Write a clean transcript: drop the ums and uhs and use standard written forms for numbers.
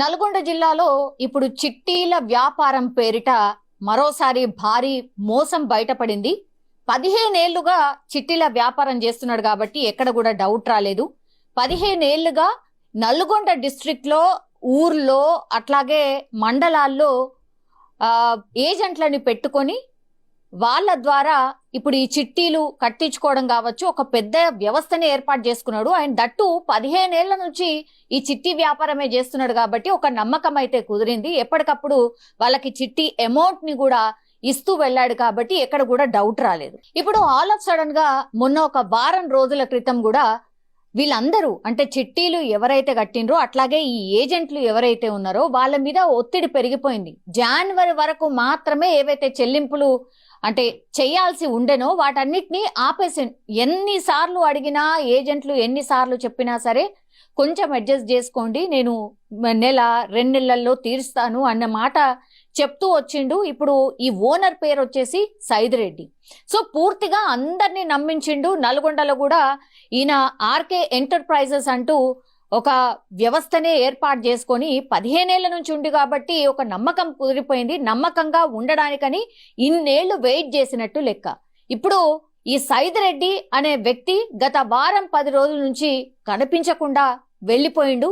నల్గొండ జిల్లాలో ఇప్పుడు చిట్టీల వ్యాపారం పేరిట మరోసారి భారీ మోసం బయటపడింది. 15 ఏళ్లుగా చిట్టీల వ్యాపారం చేస్తున్నాడు కాబట్టి ఎక్కడ కూడా డౌట్ రాలేదు. 15 ఏళ్లుగా నల్గొండ డిస్ట్రిక్ట్ లో, ఊర్లో, అట్లాగే మండలాల్లో ఏజెంట్లని పెట్టుకొని వాళ్ళ ద్వారా ఇప్పుడు ఈ చిట్టీలు కట్టించుకోవడం కావచ్చు, ఒక పెద్ద వ్యవస్థనే ఏర్పాటు చేసుకున్నాడు. ఆయన దట్టు 15 ఏళ్ల నుంచి ఈ చిట్టి వ్యాపారమే చేస్తున్నాడు కాబట్టి ఒక నమ్మకం అయితే కుదిరింది. ఎప్పటికప్పుడు వాళ్ళకి చిట్టి అమౌంట్ ని కూడా ఇస్తూ వెళ్ళాడు కాబట్టి ఎక్కడ కూడా డౌట్ రాలేదు. ఇప్పుడు ఆల్ ఆఫ్ సడన్ గా మొన్న ఒక వారం రోజుల క్రితం కూడా వీళ్ళందరూ అంటే చిట్టీలు ఎవరైతే కట్టినరో అట్లాగే ఈ ఏజెంట్లు ఎవరైతే ఉన్నారో వాళ్ళ మీద ఒత్తిడి పెరిగిపోయింది. జనవరి వరకు మాత్రమే ఏవైతే చెల్లింపులు అంటే చేయాల్సి ఉండెనో వాటన్నిటినీ ఆపేసి, ఎన్నిసార్లు అడిగినా ఏజెంట్లు ఎన్నిసార్లు చెప్పినా సరే కొంచెం అడ్జస్ట్ చేసుకోండి, నేను నెల 2 నెలల్లో తీరుస్తాను అన్న మాట చెప్తూ వచ్చిండు. ఇప్పుడు ఈ ఓనర్ పేరు వచ్చేసి సైదిరెడ్డి. సో పూర్తిగా అందరినీ నమ్మించిండు. నల్గొండలో కూడా ఈయన ఆర్కే ఎంటర్ప్రైజెస్ అంటూ ఒక వ్యవస్థనే ఏర్పాటు చేసుకొని 15 ఏళ్ల నుంచి ఉంది కాబట్టి ఒక నమ్మకం కుదిరిపోయింది. నమ్మకంగా ఉండడానికని ఇన్నేళ్లు వెయిట్ చేసినట్టు లెక్క. ఇప్పుడు ఈ సైదిరెడ్డి అనే వ్యక్తి గత వారం 10 రోజుల నుంచి కనిపించకుండా వెళ్లిపోయిండు.